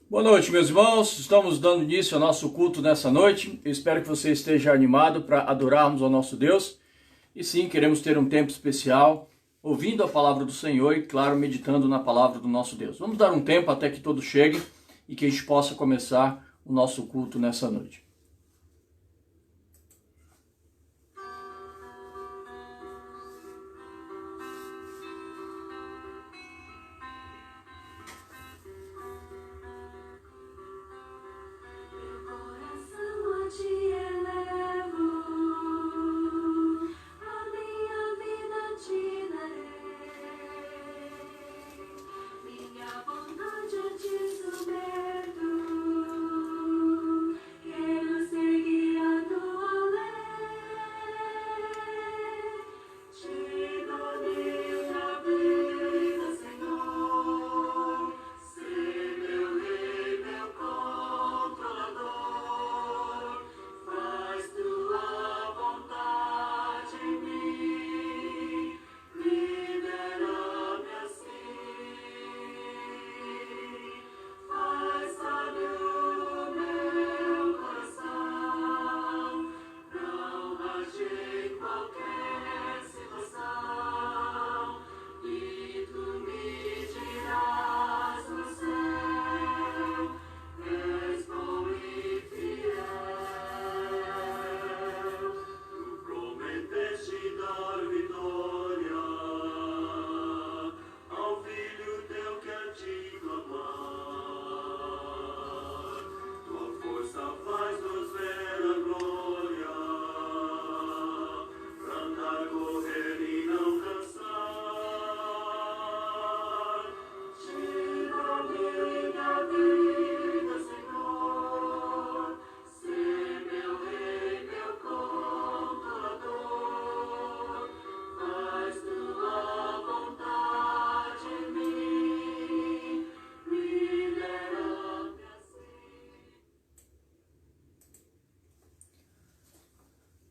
Boa noite, meus irmãos. Estamos dando início ao nosso culto nessa noite. Eu espero que você esteja animado para adorarmos ao nosso Deus. E sim, queremos ter um tempo especial, ouvindo a palavra do Senhor e, claro, meditando na palavra do nosso Deus. Vamos dar um tempo até que todos cheguem e que a gente possa começar o nosso culto nessa noite.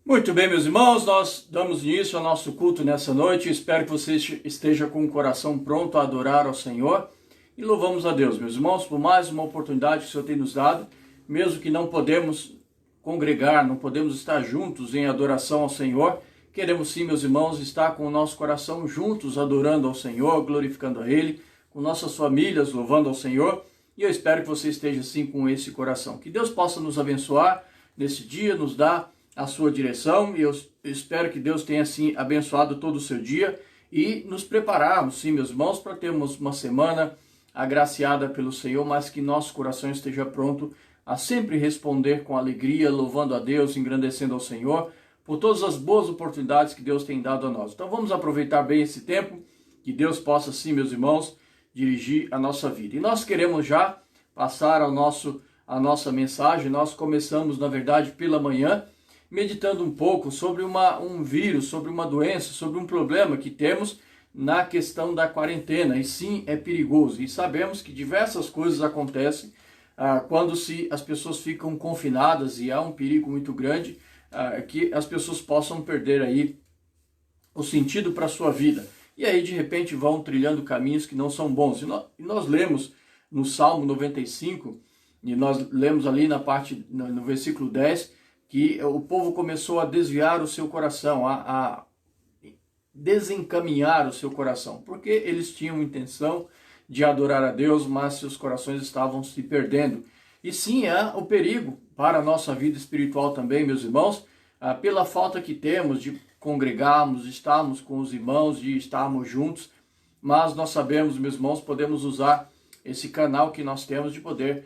Muito bem, meus irmãos, nós damos início ao nosso culto nessa noite. Espero que você esteja com o coração pronto a adorar ao Senhor. E louvamos a Deus, meus irmãos, por mais uma oportunidade que o Senhor tem nos dado. Mesmo que não podemos congregar, não podemos estar juntos em adoração ao Senhor, queremos sim, meus irmãos, estar com o nosso coração juntos adorando ao Senhor, glorificando a Ele, com nossas famílias louvando ao Senhor. E eu espero que você esteja sim com esse coração. Que Deus possa nos abençoar nesse dia, nos dar a sua direção, e eu espero que Deus tenha assim abençoado todo o seu dia e nos prepararmos, sim, meus irmãos, para termos uma semana agraciada pelo Senhor, mas que nosso coração esteja pronto a sempre responder com alegria, louvando a Deus, engrandecendo ao Senhor, por todas as boas oportunidades que Deus tem dado a nós. Então vamos aproveitar bem esse tempo, que Deus possa, sim, meus irmãos, dirigir a nossa vida. E nós queremos já passar a nossa mensagem. Nós começamos, na verdade, pela manhã, meditando um pouco sobre um vírus, sobre uma doença, sobre um problema que temos na questão da quarentena. E sim, é perigoso. E sabemos que diversas coisas acontecem quando as pessoas ficam confinadas, e há um perigo muito grande que as pessoas possam perder aí o sentido para a sua vida. E aí, de repente, vão trilhando caminhos que não são bons. E nós lemos no Salmo 95, e nós lemos ali no versículo 10, que o povo começou a desviar o seu coração, a desencaminhar o seu coração, porque eles tinham intenção de adorar a Deus, mas seus corações estavam se perdendo. E sim, há o perigo para a nossa vida espiritual também, meus irmãos, pela falta que temos de congregarmos, de estarmos com os irmãos, de estarmos juntos, mas nós sabemos, meus irmãos, podemos usar esse canal que nós temos de poder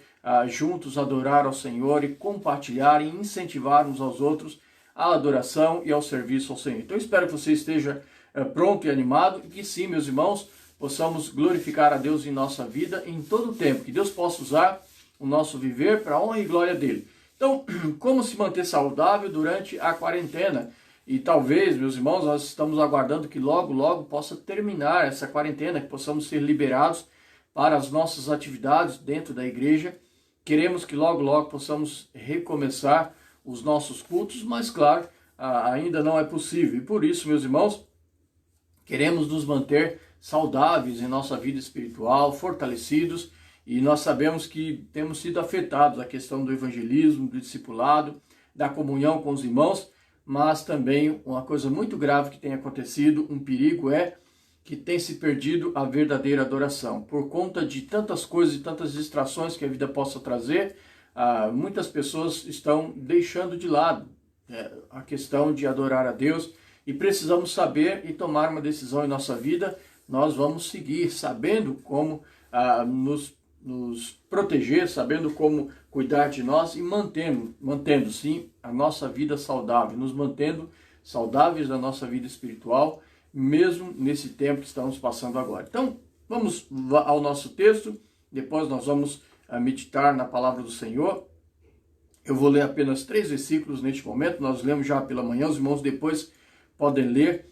juntos adorar ao Senhor e compartilhar e incentivar uns aos outros à adoração e ao serviço ao Senhor. Então eu espero que você esteja pronto e animado e que sim, meus irmãos, possamos glorificar a Deus em nossa vida em todo o tempo, que Deus possa usar o nosso viver para a honra e glória dele. Então, como se manter saudável durante a quarentena? E talvez, meus irmãos, nós estamos aguardando que logo, logo possa terminar essa quarentena, que possamos ser liberados para as nossas atividades dentro da igreja. Queremos que logo, logo possamos recomeçar os nossos cultos, mas claro, ainda não é possível. E por isso, meus irmãos, queremos nos manter saudáveis em nossa vida espiritual, fortalecidos e nós sabemos que temos sido afetados a questão do evangelismo, do discipulado, da comunhão com os irmãos, mas também uma coisa muito grave que tem acontecido, um perigo é que tem se perdido a verdadeira adoração. Por conta de tantas coisas e tantas distrações que a vida possa trazer, muitas pessoas estão deixando de lado a questão de adorar a Deus, e precisamos saber e tomar uma decisão em nossa vida. Nós vamos seguir sabendo como nos proteger, sabendo como cuidar de nós e mantendo sim a nossa vida saudável, nos mantendo saudáveis na nossa vida espiritual, mesmo nesse tempo que estamos passando agora. Então, vamos ao nosso texto, depois nós vamos meditar na palavra do Senhor. Eu vou ler apenas 3 versículos neste momento, nós lemos já pela manhã, os irmãos depois podem ler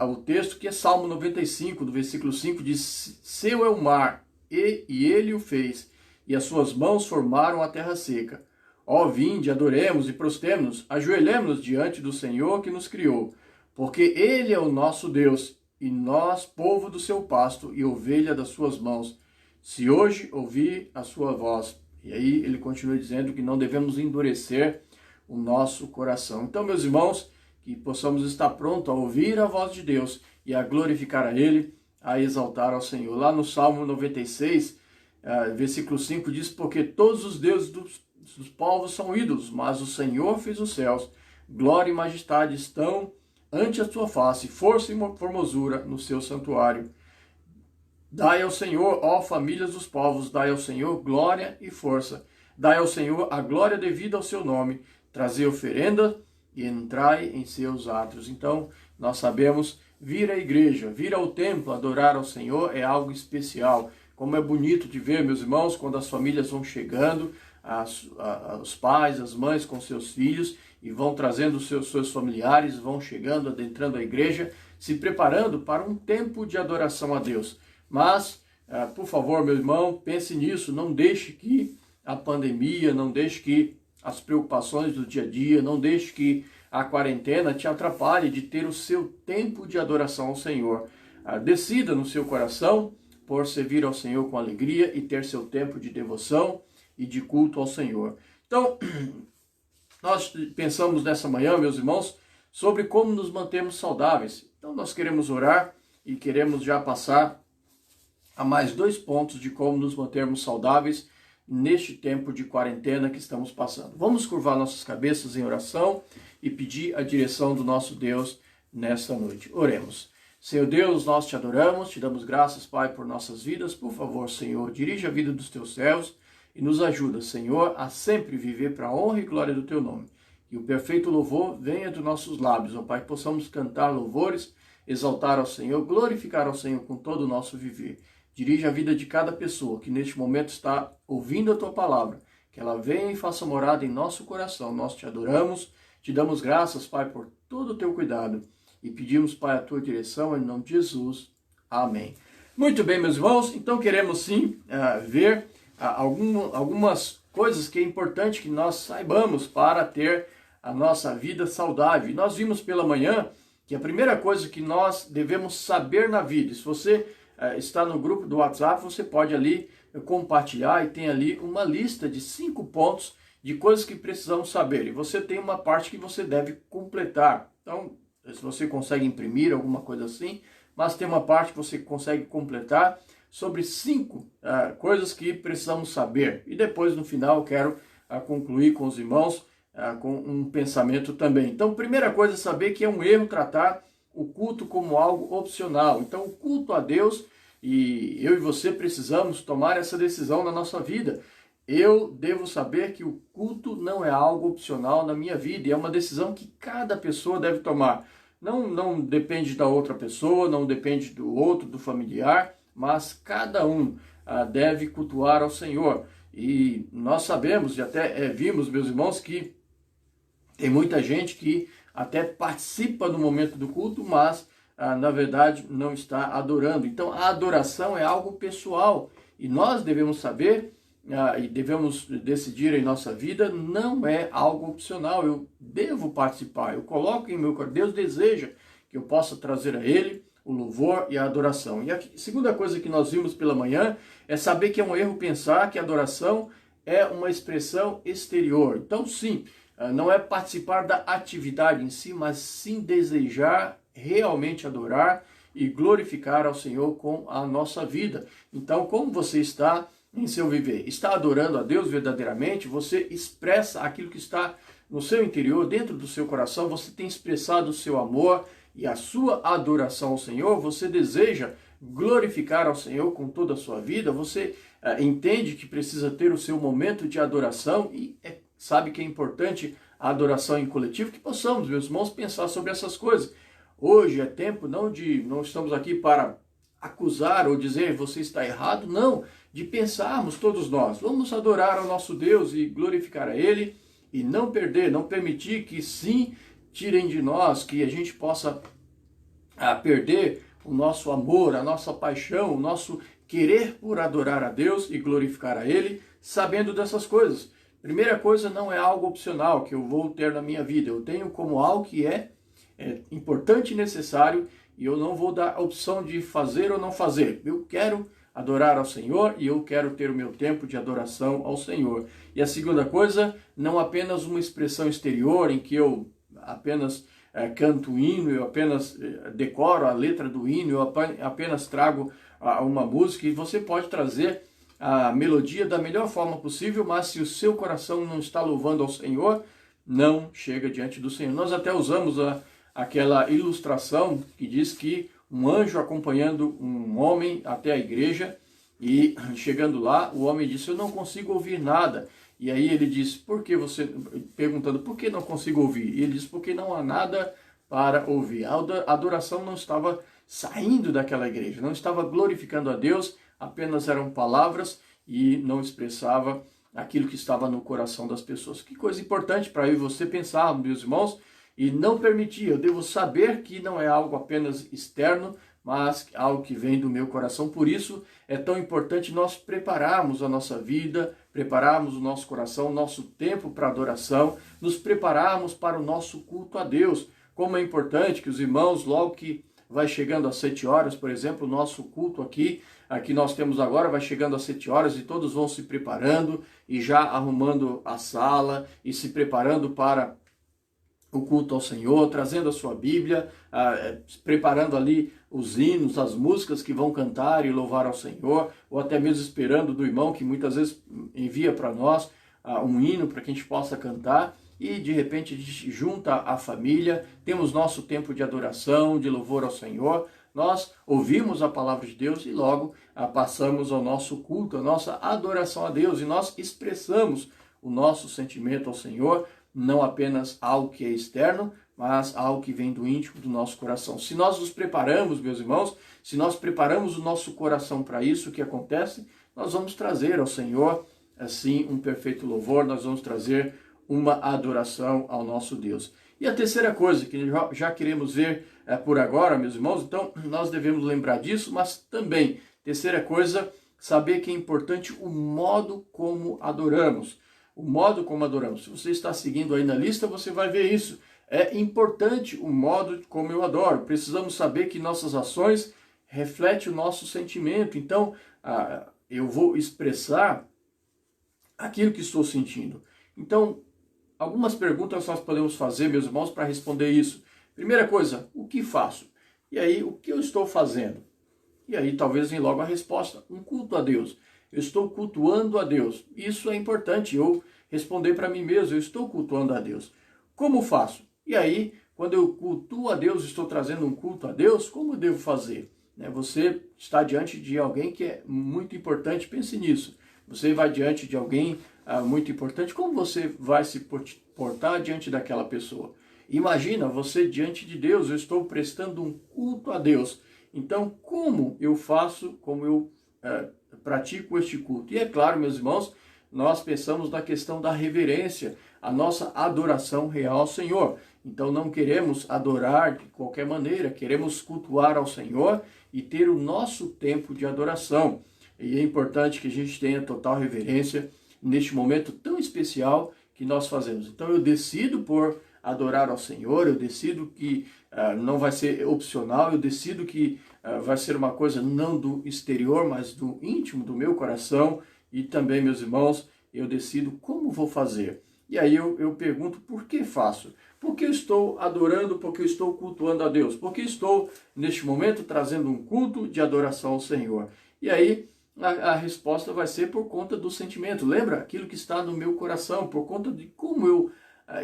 o texto, que é Salmo 95, do versículo 5, diz: Seu é o mar, e ele o fez, e as suas mãos formaram a terra seca. Ó, vinde, adoremos e prostemos-nos, ajoelhemos-nos diante do Senhor que nos criou, porque ele é o nosso Deus, e nós, povo do seu pasto e ovelha das suas mãos. Se hoje ouvir a sua voz. E aí ele continua dizendo que não devemos endurecer o nosso coração. Então, meus irmãos, que possamos estar prontos a ouvir a voz de Deus e a glorificar a Ele, a exaltar ao Senhor. Lá no Salmo 96, versículo 5 diz: Porque todos os deuses dos povos são ídolos, mas o Senhor fez os céus. Glória e majestade estão ante a sua face, força e formosura no seu santuário. Dai ao Senhor, ó famílias dos povos, dai ao Senhor glória e força. Dai ao Senhor a glória devida ao seu nome. Trazei oferenda e entrai em seus átrios. Então, nós sabemos, vir à igreja, vir ao templo, adorar ao Senhor é algo especial. Como é bonito de ver, meus irmãos, quando as famílias vão chegando, os pais, as mães com seus filhos, e vão trazendo seus familiares, vão chegando, adentrando a igreja, se preparando para um tempo de adoração a Deus. Mas, por favor, meu irmão, pense nisso, não deixe que a pandemia, não deixe que as preocupações do dia a dia, não deixe que a quarentena te atrapalhe de ter o seu tempo de adoração ao Senhor. Decida no seu coração por servir ao Senhor com alegria e ter seu tempo de devoção e de culto ao Senhor. Então, nós pensamos nessa manhã, meus irmãos, sobre como nos mantermos saudáveis. Então, nós queremos orar e queremos já passar a mais 2 pontos de como nos mantermos saudáveis neste tempo de quarentena que estamos passando. Vamos curvar nossas cabeças em oração e pedir a direção do nosso Deus nesta noite. Oremos. Senhor Deus, nós te adoramos, te damos graças, Pai, por nossas vidas. Por favor, Senhor, dirige a vida dos teus servos e nos ajuda, Senhor, a sempre viver para a honra e glória do teu nome. Que o perfeito louvor venha dos nossos lábios, ó Pai, que possamos cantar louvores, exaltar ao Senhor, glorificar ao Senhor com todo o nosso viver. Dirige a vida de cada pessoa que neste momento está ouvindo a tua palavra, que ela venha e faça morada em nosso coração. Nós te adoramos, te damos graças, Pai, por todo o teu cuidado e pedimos, Pai, a tua direção em nome de Jesus. Amém. Muito bem, meus irmãos, então queremos sim ver algumas coisas que é importante que nós saibamos para ter a nossa vida saudável. E nós vimos pela manhã que a primeira coisa que nós devemos saber na vida, se você está no grupo do WhatsApp, você pode ali compartilhar e tem ali uma lista de 5 pontos de coisas que precisamos saber. E você tem uma parte que você deve completar. Então, se você consegue imprimir alguma coisa assim, mas tem uma parte que você consegue completar sobre 5 coisas que precisamos saber. E depois, no final, eu quero concluir com os irmãos com um pensamento também. Então, primeira coisa é saber que é um erro tratar o culto como algo opcional. Então, o culto a Deus, e eu e você precisamos tomar essa decisão na nossa vida. Eu devo saber que o culto não é algo opcional na minha vida, e é uma decisão que cada pessoa deve tomar. Não depende da outra pessoa, não depende do outro, do familiar, mas cada um deve cultuar ao Senhor. E nós sabemos, e até vimos, meus irmãos, que tem muita gente que até participa no momento do culto, mas na verdade não está adorando. Então a adoração é algo pessoal e nós devemos saber e devemos decidir em nossa vida, não é algo opcional. Eu devo participar, eu coloco em meu coração, Deus deseja que eu possa trazer a Ele o louvor e a adoração. E a segunda coisa que nós vimos pela manhã é saber que é um erro pensar que a adoração é uma expressão exterior. Então, sim, não é participar da atividade em si, mas sim desejar realmente adorar e glorificar ao Senhor com a nossa vida. Então, como você está em seu viver? Está adorando a Deus verdadeiramente? Você expressa aquilo que está no seu interior, dentro do seu coração? Você tem expressado o seu amor e a sua adoração ao Senhor? Você deseja glorificar ao Senhor com toda a sua vida? Você entende que precisa ter o seu momento de adoração e sabe que é importante a adoração em coletivo? Que possamos, meus irmãos, pensar sobre essas coisas. Hoje é tempo não estamos aqui para acusar ou dizer você está errado, não, de pensarmos todos nós, vamos adorar ao nosso Deus e glorificar a Ele e não permitir que sim tirem de nós, que a gente possa perder o nosso amor, a nossa paixão, o nosso querer por adorar a Deus e glorificar a Ele, sabendo dessas coisas. Primeira coisa, não é algo opcional que eu vou ter na minha vida, eu tenho como algo que é importante e necessário, e eu não vou dar a opção de fazer ou não fazer. Eu quero adorar ao Senhor e eu quero ter o meu tempo de adoração ao Senhor. E a segunda coisa, não apenas uma expressão exterior em que eu apenas canto o hino, eu apenas decoro a letra do hino, eu apenas trago uma música, e você pode trazer a melodia da melhor forma possível, mas se o seu coração não está louvando ao Senhor, não chega diante do Senhor. Nós até usamos aquela ilustração que diz que um anjo acompanhando um homem até a igreja, e chegando lá, o homem disse: eu não consigo ouvir nada. E aí ele disse: perguntando, por que não consigo ouvir? E ele disse: porque não há nada para ouvir. A adoração não estava saindo daquela igreja, não estava glorificando a Deus, apenas eram palavras e não expressava aquilo que estava no coração das pessoas. Que coisa importante para eu e você pensar, meus irmãos, e não permitir. Eu devo saber que não é algo apenas externo, mas algo que vem do meu coração. Por isso é tão importante nós prepararmos a nossa vida, prepararmos o nosso coração, o nosso tempo para adoração, nos prepararmos para o nosso culto a Deus. Como é importante que os irmãos, logo que vai chegando às 7 horas, por exemplo, o nosso culto aqui nós temos agora, vai chegando às 7 horas e todos vão se preparando e já arrumando a sala e se preparando para o culto ao Senhor, trazendo a sua Bíblia, preparando ali os hinos, as músicas que vão cantar e louvar ao Senhor, ou até mesmo esperando do irmão que muitas vezes envia para nós um hino para que a gente possa cantar, e de repente a gente junta a família, temos nosso tempo de adoração, de louvor ao Senhor, nós ouvimos a palavra de Deus e logo passamos ao nosso culto, a nossa adoração a Deus, e nós expressamos o nosso sentimento ao Senhor, não apenas algo que é externo, mas algo que vem do íntimo do nosso coração. Se nós nos preparamos, meus irmãos, se nós preparamos o nosso coração para isso, o que acontece? Nós vamos trazer ao Senhor, assim, um perfeito louvor, nós vamos trazer uma adoração ao nosso Deus. E a terceira coisa que já queremos ver por agora, meus irmãos, então nós devemos lembrar disso, mas também, terceira coisa, saber que é importante o modo como adoramos. O modo como adoramos. Se você está seguindo aí na lista, você vai ver isso. É importante o modo como eu adoro. Precisamos saber que nossas ações refletem o nosso sentimento. Então, eu vou expressar aquilo que estou sentindo. Então, algumas perguntas nós podemos fazer, meus irmãos, para responder isso. Primeira coisa, o que faço? E aí, o que eu estou fazendo? E aí, talvez venha logo a resposta. Um culto a Deus. Eu estou cultuando a Deus. Isso é importante, eu responder para mim mesmo, eu estou cultuando a Deus. Como faço? E aí, quando eu cultuo a Deus, estou trazendo um culto a Deus, como eu devo fazer? Você está diante de alguém que é muito importante, pense nisso. Você vai diante de alguém muito importante, como você vai se portar diante daquela pessoa? Imagina, você diante de Deus, eu estou prestando um culto a Deus. Então, como eu faço, como eu pratico este culto? E é claro, meus irmãos, nós pensamos na questão da reverência, a nossa adoração real ao Senhor. Então não queremos adorar de qualquer maneira, queremos cultuar ao Senhor e ter o nosso tempo de adoração. E é importante que a gente tenha total reverência neste momento tão especial que nós fazemos. Então eu decido por adorar ao Senhor, eu decido que não vai ser opcional, eu decido que vai ser uma coisa não do exterior, mas do íntimo do meu coração. E também, meus irmãos, eu decido como vou fazer. E aí eu pergunto, por que faço? Porque eu estou adorando, porque eu estou cultuando a Deus, porque estou, neste momento, trazendo um culto de adoração ao Senhor. E aí a resposta vai ser por conta do sentimento. Lembra? Aquilo que está no meu coração, por conta de como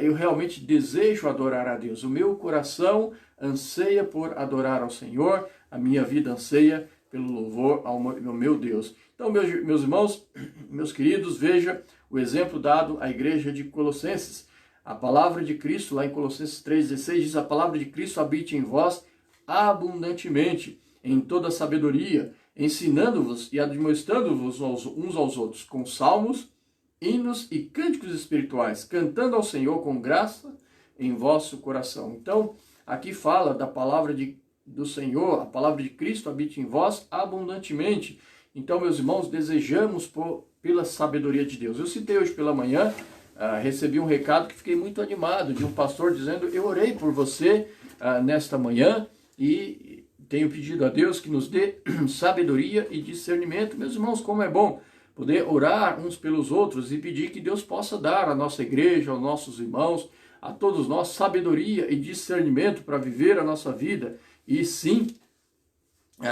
eu realmente desejo adorar a Deus. O meu coração anseia por adorar ao Senhor, a minha vida anseia pelo louvor ao meu Deus. Então, meus irmãos, meus queridos, veja o exemplo dado à igreja de Colossenses. A palavra de Cristo, lá em Colossenses 3,16, diz: a palavra de Cristo habite em vós abundantemente, em toda sabedoria, ensinando-vos e admoestando-vos uns aos outros, com salmos, hinos e cânticos espirituais, cantando ao Senhor com graça em vosso coração. Então, aqui fala da palavra do Senhor, a palavra de Cristo habite em vós abundantemente. Então, meus irmãos, desejamos pela sabedoria de Deus. Eu citei hoje pela manhã, recebi um recado que fiquei muito animado, de um pastor dizendo: eu orei por você nesta manhã e tenho pedido a Deus que nos dê sabedoria e discernimento. Meus irmãos, como é bom poder orar uns pelos outros e pedir que Deus possa dar à nossa igreja, aos nossos irmãos, a todos nós, sabedoria e discernimento para viver a nossa vida e sim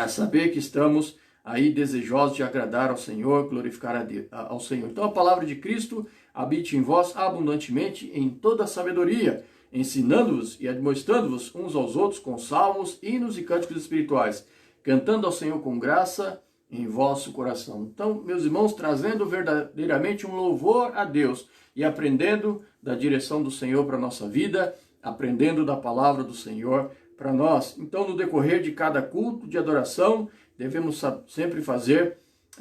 saber que estamos aí desejosos de agradar ao Senhor, glorificar ao Senhor. Então a palavra de Cristo habite em vós abundantemente em toda a sabedoria, ensinando-vos e admoestando-vos uns aos outros com salmos, hinos e cânticos espirituais, cantando ao Senhor com graça em vosso coração. Então, meus irmãos, trazendo verdadeiramente um louvor a Deus e aprendendo da direção do Senhor para a nossa vida, aprendendo da palavra do Senhor para nós. Então, no decorrer de cada culto de adoração, devemos sempre fazer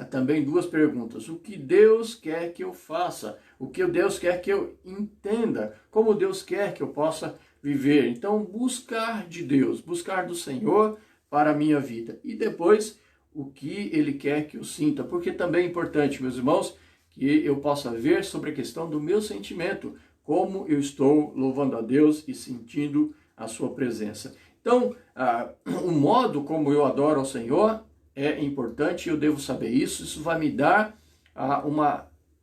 também duas perguntas. O que Deus quer que eu faça? O que Deus quer que eu entenda? Como Deus quer que eu possa viver? Então, buscar de Deus, buscar do Senhor para a minha vida. E depois, o que Ele quer que eu sinta. Porque também é importante, meus irmãos, que eu possa ver sobre a questão do meu sentimento. Como eu estou louvando a Deus e sentindo a sua presença. Então, o modo como eu adoro ao Senhor é importante, eu devo saber isso. Isso vai me dar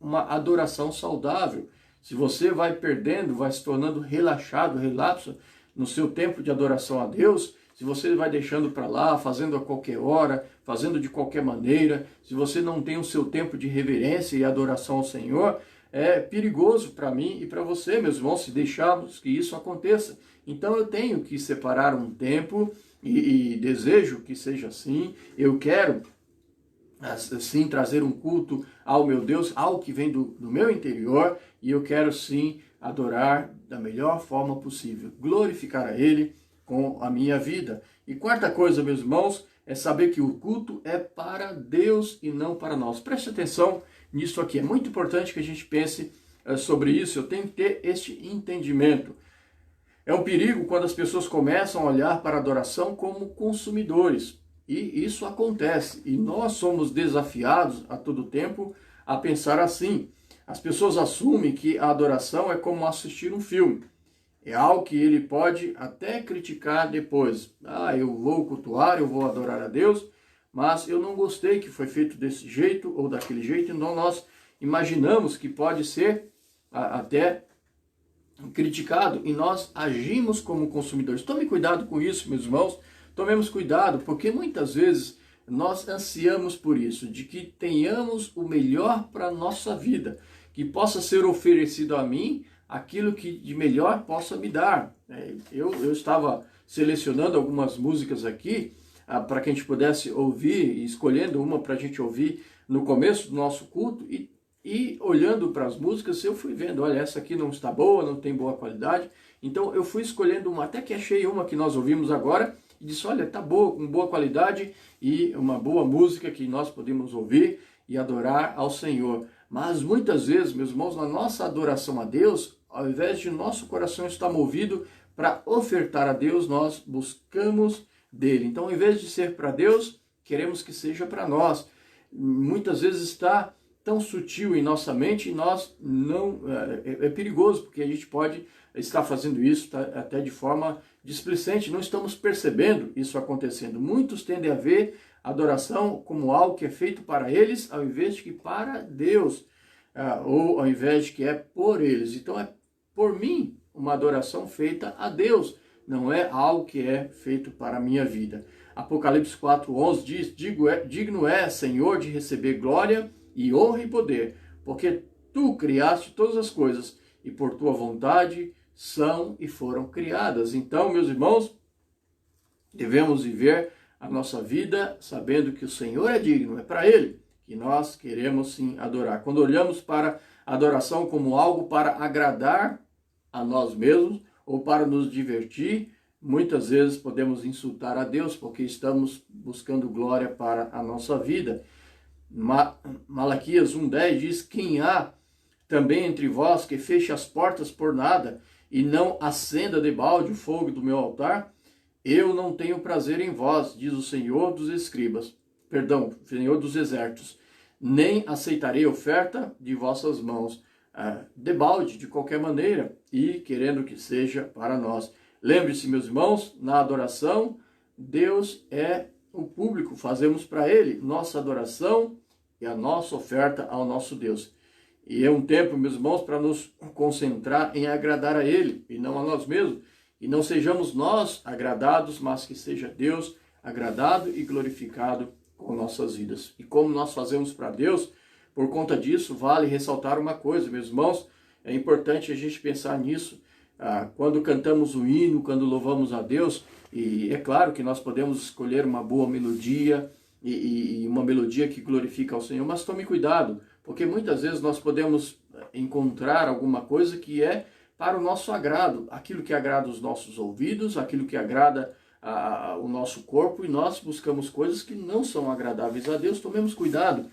uma adoração saudável. Se você vai perdendo, vai se tornando relaxado, relapso no seu tempo de adoração a Deus, se você vai deixando para lá, fazendo a qualquer hora, fazendo de qualquer maneira, se você não tem o seu tempo de reverência e adoração ao Senhor, é perigoso para mim e para você, meus irmãos, se deixarmos que isso aconteça. Então eu tenho que separar um tempo e desejo que seja assim. Eu quero, sim, trazer um culto ao meu Deus, ao que vem do meu interior, e eu quero, sim, adorar da melhor forma possível, glorificar a Ele com a minha vida. E quarta coisa, meus irmãos, é saber que o culto é para Deus e não para nós. Preste atenção nisso aqui. É muito importante que a gente pense sobre isso. Eu tenho que ter este entendimento. É um perigo quando as pessoas começam a olhar para a adoração como consumidores. E isso acontece. E nós somos desafiados a todo tempo a pensar assim. As pessoas assumem que a adoração é como assistir um filme. É algo que ele pode até criticar depois. Eu vou cultuar, eu vou adorar a Deus, mas eu não gostei que foi feito desse jeito ou daquele jeito. Então nós imaginamos que pode ser até criticado e nós agimos como consumidores. Tome cuidado com isso, meus irmãos. Tomemos cuidado, porque muitas vezes nós ansiamos por isso, de que tenhamos o melhor para a nossa vida, que possa ser oferecido a mim aquilo que de melhor possa me dar. Eu estava selecionando algumas músicas aqui para que a gente pudesse ouvir, escolhendo uma para a gente ouvir no começo do nosso culto, e olhando para as músicas, eu fui vendo, olha, essa aqui não está boa, não tem boa qualidade. Então eu fui escolhendo uma, até que achei uma que nós ouvimos agora, e disse, olha, está boa, com boa qualidade, e uma boa música que nós podemos ouvir e adorar ao Senhor. Mas muitas vezes, meus irmãos, na nossa adoração a Deus, ao invés de nosso coração estar movido para ofertar a Deus, nós buscamos dele. Então, ao invés de ser para Deus, queremos que seja para nós. Muitas vezes está tão sutil em nossa mente e nós não... É perigoso, porque a gente pode estar fazendo isso até de forma displicente, não estamos percebendo isso acontecendo. Muitos tendem a ver a adoração como algo que é feito para eles, ao invés de que para Deus, ou ao invés de que é por eles. Então é por mim uma adoração feita a Deus, não é algo que é feito para a minha vida. Apocalipse 4:11 diz, digno é, Senhor, de receber glória e honra e poder, porque tu criaste todas as coisas e por tua vontade são e foram criadas. Então, meus irmãos, devemos viver a nossa vida sabendo que o Senhor é digno, é para Ele que nós queremos sim adorar. Quando olhamos para a adoração como algo para agradar a nós mesmos ou para nos divertir, muitas vezes podemos insultar a Deus porque estamos buscando glória para a nossa vida. Malaquias 1:10 diz, quem há também entre vós que feche as portas por nada e não acenda debalde o fogo do meu altar, eu não tenho prazer em vós, diz o Senhor dos Senhor dos exércitos, nem aceitarei oferta de vossas mãos, debalde de qualquer maneira e querendo que seja para nós. Lembre-se, meus irmãos, na adoração, Deus é o público, fazemos para Ele nossa adoração e a nossa oferta ao nosso Deus. E é um tempo, meus irmãos, para nos concentrar em agradar a Ele e não a nós mesmos. E não sejamos nós agradados, mas que seja Deus agradado e glorificado com nossas vidas. E como nós fazemos para Deus, por conta disso, vale ressaltar uma coisa, meus irmãos, é importante a gente pensar nisso. Quando cantamos o hino, quando louvamos a Deus, e é claro que nós podemos escolher uma boa melodia e uma melodia que glorifica ao Senhor, mas tome cuidado, porque muitas vezes nós podemos encontrar alguma coisa que é para o nosso agrado, aquilo que agrada os nossos ouvidos, aquilo que agrada o nosso corpo, e nós buscamos coisas que não são agradáveis a Deus. Tomemos cuidado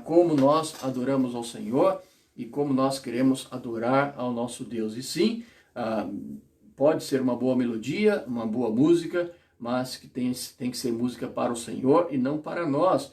como nós adoramos ao Senhor e como nós queremos adorar ao nosso Deus. E sim, pode ser uma boa melodia, uma boa música, mas que tem que ser música para o Senhor e não para nós.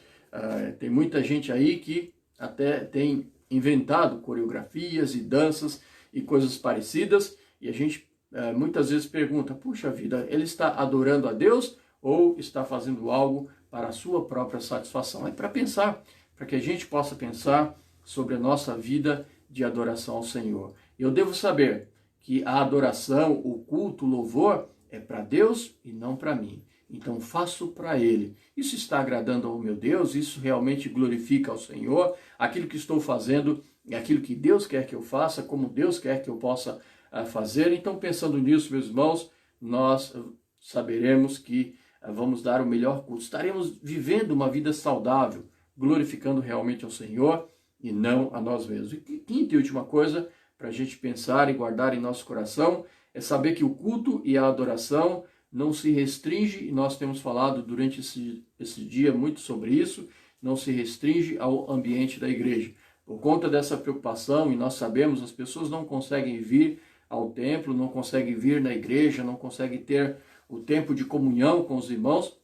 Tem muita gente aí que até tem inventado coreografias e danças e coisas parecidas, e a gente muitas vezes pergunta, puxa vida, ele está adorando a Deus ou está fazendo algo para a sua própria satisfação? É para pensar, para que a gente possa pensar sobre a nossa vida de adoração ao Senhor. Eu devo saber que a adoração, o culto, o louvor é para Deus e não para mim. Então faço para Ele. Isso está agradando ao meu Deus? Isso realmente glorifica ao Senhor? Aquilo que estou fazendo é aquilo que Deus quer que eu faça, como Deus quer que eu possa fazer? Então, pensando nisso, meus irmãos, nós saberemos que vamos dar o melhor culto. Estaremos vivendo uma vida saudável, glorificando realmente ao Senhor e não a nós mesmos. E quinta e última coisa para a gente pensar e guardar em nosso coração é saber que o culto e a adoração não se restringe, e nós temos falado durante esse dia muito sobre isso, não se restringe ao ambiente da igreja. Por conta dessa preocupação, e nós sabemos, as pessoas não conseguem vir ao templo, não conseguem vir na igreja, não conseguem ter o tempo de comunhão com os irmãos,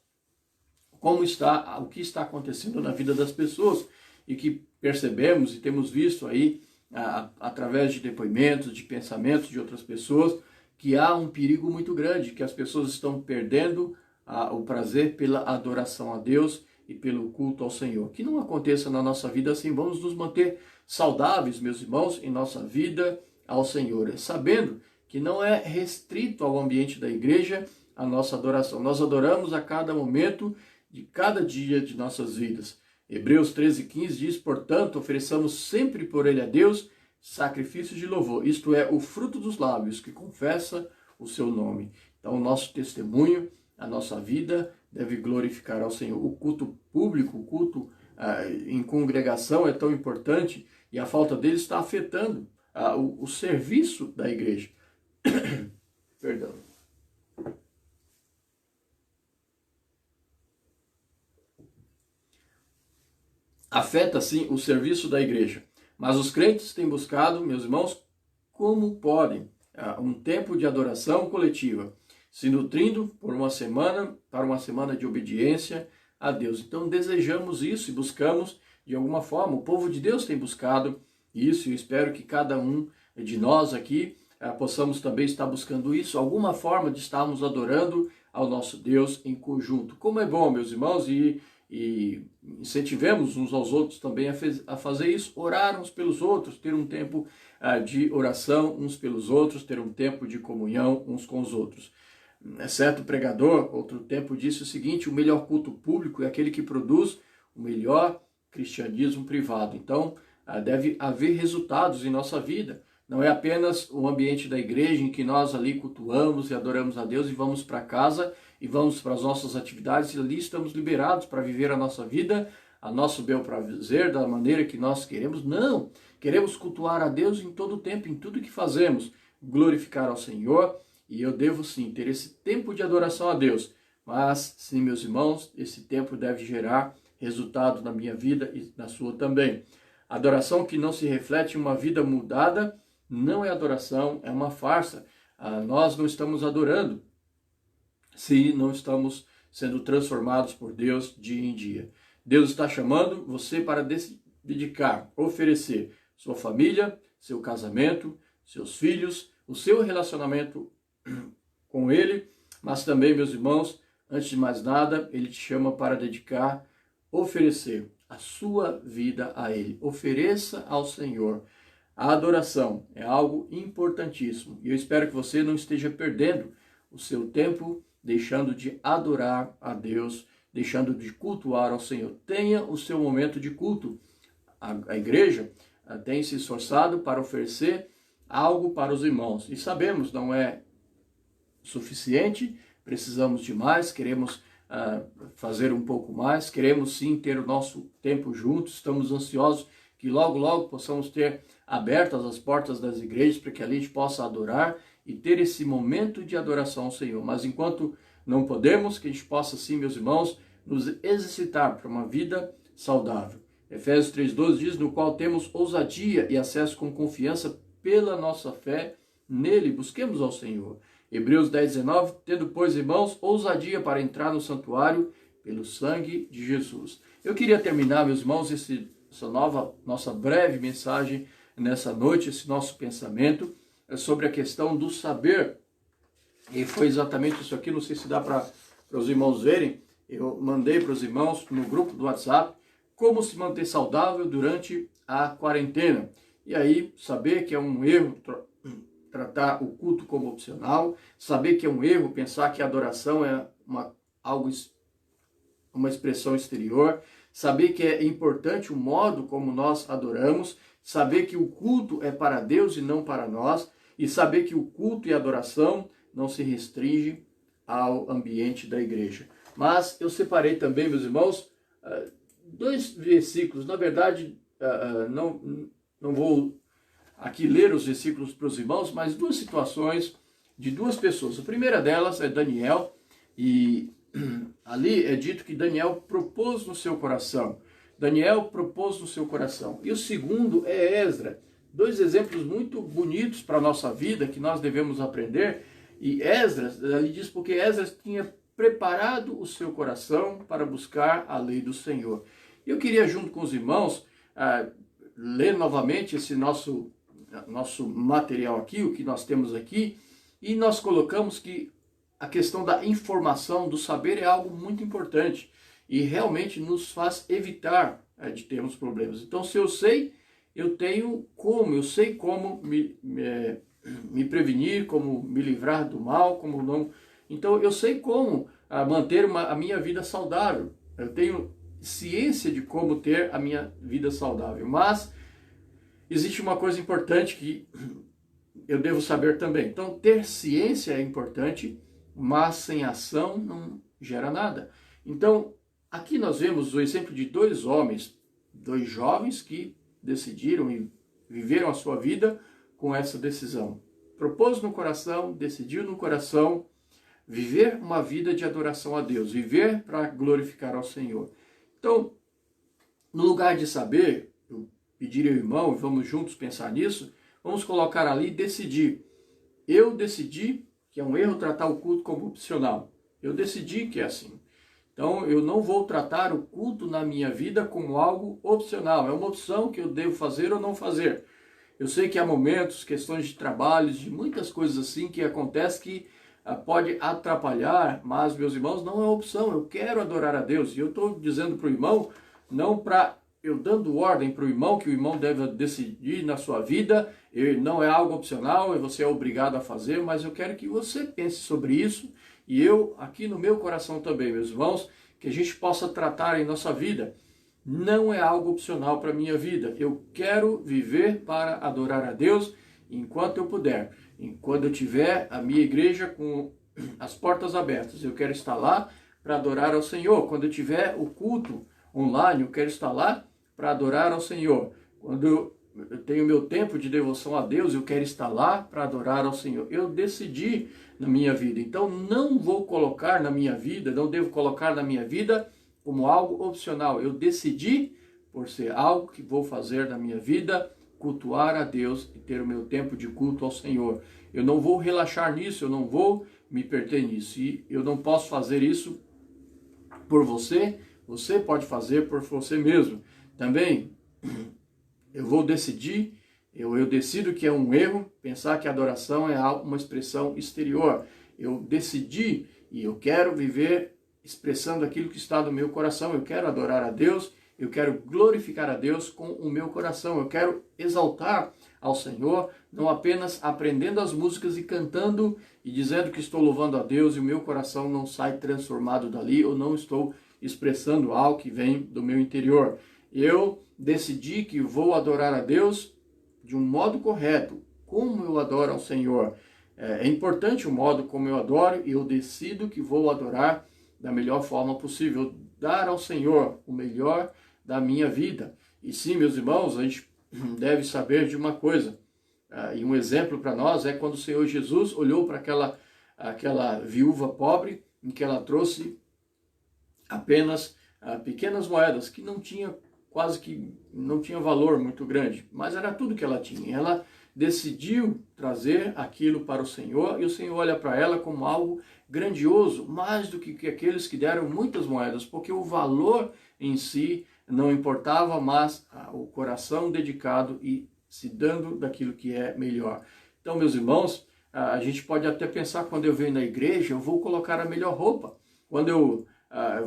o que está acontecendo na vida das pessoas, e que percebemos e temos visto aí, através de depoimentos, de pensamentos de outras pessoas, que há um perigo muito grande, que as pessoas estão perdendo o prazer pela adoração a Deus e pelo culto ao Senhor. Que não aconteça na nossa vida assim. Vamos nos manter saudáveis, meus irmãos, em nossa vida ao Senhor, sabendo que não é restrito ao ambiente da igreja a nossa adoração. Nós adoramos a cada momento de cada dia de nossas vidas. Hebreus 13:15 diz, portanto, ofereçamos sempre por ele a Deus sacrifício de louvor, isto é, o fruto dos lábios que confessa o seu nome. Então, o nosso testemunho, a nossa vida deve glorificar ao Senhor. O culto público, o culto em congregação é tão importante, e a falta dele está afetando o serviço da igreja. Perdão. Afeta, sim, o serviço da igreja. Mas os crentes têm buscado, meus irmãos, como podem, um tempo de adoração coletiva, se nutrindo para uma semana de obediência a Deus. Então desejamos isso e buscamos de alguma forma, o povo de Deus tem buscado isso, e eu espero que cada um de nós aqui possamos também estar buscando isso, alguma forma de estarmos adorando ao nosso Deus em conjunto. Como é bom, meus irmãos, e incentivemos uns aos outros também a fazer isso, orar uns pelos outros, ter um tempo de oração uns pelos outros, ter um tempo de comunhão uns com os outros. Certo pregador, outro tempo, disse o seguinte: o melhor culto público é aquele que produz o melhor cristianismo privado. Então, deve haver resultados em nossa vida. Não é apenas o ambiente da igreja em que nós ali cultuamos e adoramos a Deus e vamos para casa e vamos para as nossas atividades e ali estamos liberados para viver a nossa vida, a nosso bel prazer, da maneira que nós queremos. Não! Queremos cultuar a Deus em todo o tempo, em tudo que fazemos, glorificar ao Senhor, e eu devo sim ter esse tempo de adoração a Deus. Mas, sim, meus irmãos, esse tempo deve gerar resultado na minha vida e na sua também. Adoração que não se reflete em uma vida mudada não é adoração, é uma farsa. Nós não estamos adorando se não estamos sendo transformados por Deus dia em dia. Deus está chamando você para dedicar, oferecer sua família, seu casamento, seus filhos, o seu relacionamento com Ele, mas também, meus irmãos, antes de mais nada, Ele te chama para dedicar, oferecer a sua vida a Ele. Ofereça ao Senhor. A adoração é algo importantíssimo e eu espero que você não esteja perdendo o seu tempo deixando de adorar a Deus, deixando de cultuar ao Senhor. Tenha o seu momento de culto. A igreja tem se esforçado para oferecer algo para os irmãos e sabemos, não é suficiente, precisamos de mais, queremos fazer um pouco mais, queremos sim ter o nosso tempo juntos, estamos ansiosos que logo, logo possamos ter abertas as portas das igrejas para que ali a gente possa adorar e ter esse momento de adoração ao Senhor. Mas enquanto não podemos, que a gente possa sim, meus irmãos, nos exercitar para uma vida saudável. Efésios 3,12 diz: no qual temos ousadia e acesso com confiança pela nossa fé nele, busquemos ao Senhor. Hebreus 10,19, tendo, pois, irmãos, ousadia para entrar no santuário pelo sangue de Jesus. Eu queria terminar, meus irmãos, nossa breve mensagem nessa noite, esse nosso pensamento sobre a questão do saber. E foi exatamente isso aqui, não sei se dá para os irmãos verem, eu mandei para os irmãos no grupo do WhatsApp como se manter saudável durante a quarentena. E aí, saber que é um erro tratar o culto como opcional, saber que é um erro pensar que a adoração é uma expressão exterior, saber que é importante o modo como nós adoramos, saber que o culto é para Deus e não para nós, e saber que o culto e a adoração não se restringe ao ambiente da igreja. Mas eu separei também, meus irmãos, dois versículos. Na verdade, não vou aqui ler os versículos para os irmãos, mas duas situações de duas pessoas. A primeira delas é Daniel, e ali é dito que Daniel propôs no seu coração. Daniel propôs no seu coração. E o segundo é Esdras. Dois exemplos muito bonitos para a nossa vida, que nós devemos aprender. E Esdras, ali diz porque Esdras tinha preparado o seu coração para buscar a lei do Senhor. Eu queria, junto com os irmãos, ler novamente esse nosso material aqui, o que nós temos aqui, e nós colocamos que a questão da informação, do saber, é algo muito importante e realmente nos faz evitar de termos problemas. Então, se eu sei, eu sei como me prevenir, como me livrar do mal, como não. Então, eu sei como manter a minha vida saudável. Eu tenho ciência de como ter a minha vida saudável. Mas existe uma coisa importante que eu devo saber também. Então, ter ciência é importante, mas sem ação não gera nada. Então, aqui nós vemos o exemplo de dois homens, dois jovens que decidiram e viveram a sua vida com essa decisão. Propôs no coração, decidiu no coração, viver uma vida de adoração a Deus, viver para glorificar ao Senhor. Então, no lugar de saber, eu pediria ao irmão, e vamos juntos pensar nisso, vamos colocar ali decidir. Eu decidi que é um erro tratar o culto como opcional. Eu decidi que é assim. Então, eu não vou tratar o culto na minha vida como algo opcional. É uma opção que eu devo fazer ou não fazer. Eu sei que há momentos, questões de trabalho, de muitas coisas assim que acontecem que pode atrapalhar, mas, meus irmãos, não é opção. Eu quero adorar a Deus. E eu estou dizendo para o irmão, não para eu dando ordem para o irmão, que o irmão deve decidir na sua vida, não é algo opcional, e você é obrigado a fazer, mas eu quero que você pense sobre isso, e eu, aqui no meu coração também, meus irmãos, que a gente possa tratar em nossa vida. Não é algo opcional para a minha vida. Eu quero viver para adorar a Deus enquanto eu puder. Enquanto eu tiver a minha igreja com as portas abertas, eu quero estar lá para adorar ao Senhor. Quando eu tiver o culto online, eu quero estar lá para adorar ao Senhor. Quando eu tenho meu tempo de devoção a Deus, eu quero estar lá para adorar ao Senhor. Eu decidi na minha vida. Então não vou colocar na minha vida, não devo colocar na minha vida como algo opcional. Eu decidi, por ser algo que vou fazer na minha vida, cultuar a Deus e ter o meu tempo de culto ao Senhor. Eu não vou relaxar nisso, eu não vou me perder nisso. E eu não posso fazer isso por você, você pode fazer por você mesmo. Também, eu vou decidir, eu decido que é um erro pensar que a adoração é uma expressão exterior. Eu decidi e eu quero viver expressando aquilo que está no meu coração. Eu quero adorar a Deus, eu quero glorificar a Deus com o meu coração. Eu quero exaltar ao Senhor, não apenas aprendendo as músicas e cantando e dizendo que estou louvando a Deus e o meu coração não sai transformado dali, ou não estou expressando algo que vem do meu interior. Eu decidi que vou adorar a Deus de um modo correto, como eu adoro ao Senhor. É importante o modo como eu adoro, e eu decido que vou adorar da melhor forma possível, dar ao Senhor o melhor da minha vida. E sim, meus irmãos, a gente deve saber de uma coisa, e um exemplo para nós é quando o Senhor Jesus olhou para aquela viúva pobre, em que ela trouxe apenas pequenas moedas, que não tinha, quase que não tinha valor muito grande, mas era tudo que ela tinha. Ela decidiu trazer aquilo para o Senhor, e o Senhor olha para ela como algo grandioso, mais do que aqueles que deram muitas moedas, porque o valor em si não importava, mas o coração dedicado e se dando daquilo que é melhor. Então, meus irmãos, a gente pode até pensar, quando eu venho na igreja, eu vou colocar a melhor roupa. Quando eu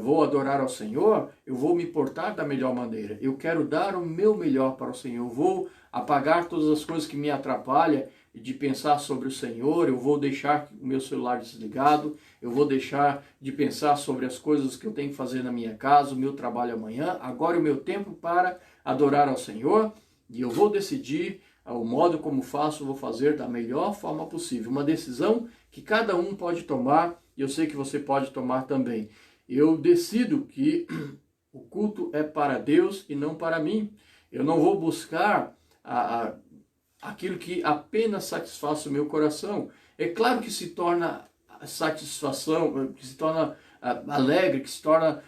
vou adorar ao Senhor, eu vou me portar da melhor maneira. Eu quero dar o meu melhor para o Senhor. Eu vou apagar todas as coisas que me atrapalham de pensar sobre o Senhor. Eu vou deixar o meu celular desligado. Eu vou deixar de pensar sobre as coisas que eu tenho que fazer na minha casa, o meu trabalho amanhã. Agora é o meu tempo para adorar ao Senhor. E eu vou decidir o modo como faço, vou fazer da melhor forma possível. Uma decisão que cada um pode tomar, e eu sei que você pode tomar também. Eu decido que o culto é para Deus e não para mim. Eu não vou buscar aquilo que apenas satisfaz o meu coração. É claro que se torna satisfação, que se torna alegre, que se torna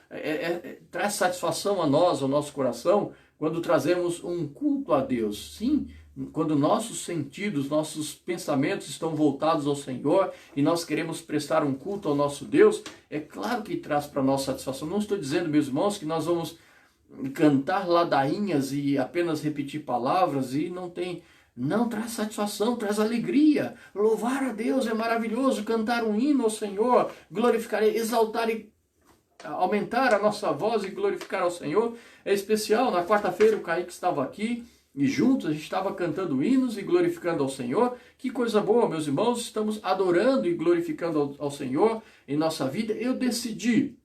traz satisfação a nós, ao nosso coração, quando trazemos um culto a Deus. Sim, quando nossos sentidos, nossos pensamentos estão voltados ao Senhor e nós queremos prestar um culto ao nosso Deus, é claro que traz para nós satisfação. Não estou dizendo, meus irmãos, que nós vamos cantar ladainhas e apenas repetir palavras e não tem... Não, traz satisfação, traz alegria. Louvar a Deus é maravilhoso, cantar um hino ao Senhor, glorificar, exaltar e aumentar a nossa voz e glorificar ao Senhor é especial. Na quarta-feira o Kaique estava aqui e juntos a gente estava cantando hinos e glorificando ao Senhor. Que coisa boa, meus irmãos, estamos adorando e glorificando ao Senhor em nossa vida. Eu decidi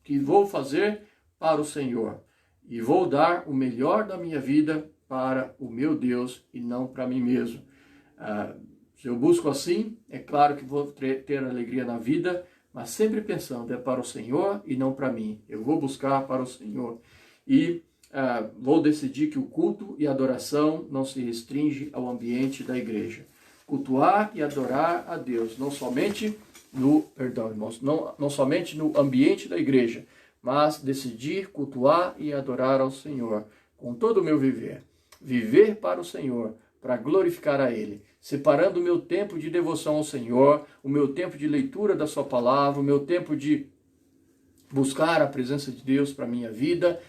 que vou fazer para o Senhor e vou dar o melhor da minha vida para o meu Deus e não para mim mesmo. Se eu busco assim, é claro que vou ter alegria na vida, mas sempre pensando, é para o Senhor e não para mim. Eu vou buscar para o Senhor e vou decidir que o culto e a adoração não se restringe ao ambiente da igreja. Cultuar e adorar a Deus, não somente não somente no ambiente da igreja, mas decidir cultuar e adorar ao Senhor com todo o meu viver. Viver para o Senhor, para glorificar a Ele, separando o meu tempo de devoção ao Senhor, o meu tempo de leitura da sua palavra, o meu tempo de buscar a presença de Deus para a minha vida,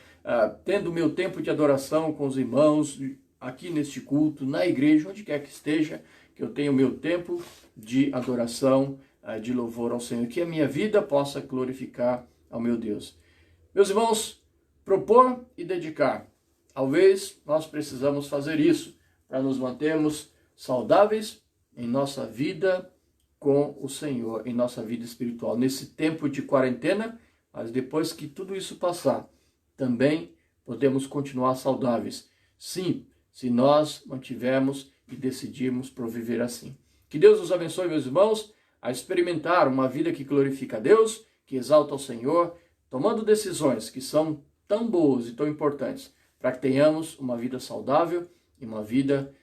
tendo meu tempo de adoração com os irmãos, aqui neste culto, na igreja, onde quer que esteja, que eu tenha o meu tempo de adoração, de louvor ao Senhor, que a minha vida possa glorificar ao meu Deus. Meus irmãos, propor e dedicar. Talvez nós precisamos fazer isso para nos mantermos saudáveis em nossa vida com o Senhor, em nossa vida espiritual, nesse tempo de quarentena, mas depois que tudo isso passar, também podemos continuar saudáveis. Sim, se nós mantivermos e decidirmos por viver assim. Que Deus nos abençoe, meus irmãos, a experimentar uma vida que glorifica a Deus, que exalta o Senhor, tomando decisões que são tão boas e tão importantes, para que tenhamos uma vida saudável e uma vida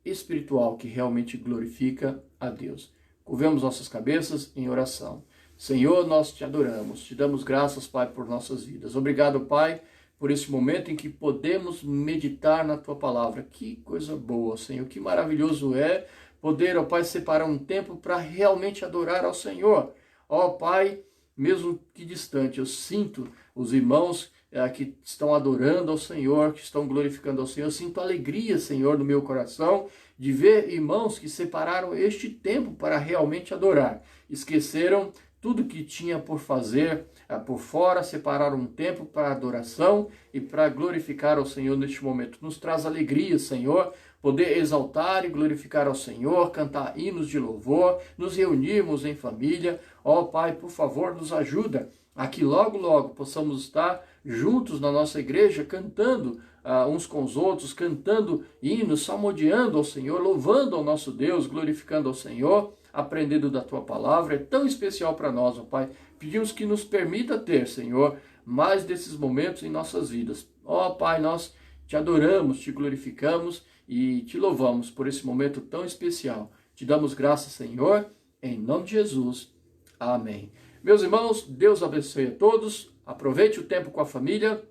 espiritual que realmente glorifica a Deus. Curvemos nossas cabeças em oração. Senhor, nós te adoramos, te damos graças, Pai, por nossas vidas. Obrigado, Pai, por esse momento em que podemos meditar na Tua Palavra. Que coisa boa, Senhor, que maravilhoso é poder, ó Pai, separar um tempo para realmente adorar ao Senhor. Ó Pai, mesmo que distante, eu sinto os irmãos que estão adorando ao Senhor, que estão glorificando ao Senhor. Eu sinto alegria, Senhor, no meu coração, de ver irmãos que separaram este tempo para realmente adorar. Esqueceram tudo que tinha por fazer por fora, separaram um tempo para adoração e para glorificar ao Senhor neste momento. Nos traz alegria, Senhor, poder exaltar e glorificar ao Senhor, cantar hinos de louvor, nos reunirmos em família. Ó Pai, por favor, nos ajuda a que logo, logo possamos estar juntos na nossa igreja, cantando uns com os outros, cantando hinos, salmodiando ao Senhor, louvando ao nosso Deus, glorificando ao Senhor, aprendendo da Tua Palavra. É tão especial para nós, ó Pai. Pedimos que nos permita ter, Senhor, mais desses momentos em nossas vidas. Ó Pai, nós te adoramos, te glorificamos e te louvamos por esse momento tão especial. Te damos graças, Senhor, em nome de Jesus. Amém. Meus irmãos, Deus abençoe a todos. Aproveite o tempo com a família.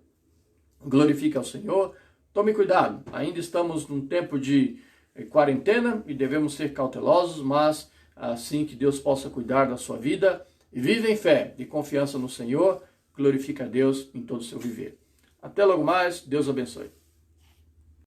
Glorifique ao Senhor. Tome cuidado. Ainda estamos num tempo de quarentena e devemos ser cautelosos, mas assim que Deus possa cuidar da sua vida. E viva em fé e confiança no Senhor. Glorifique a Deus em todo o seu viver. Até logo mais. Deus abençoe.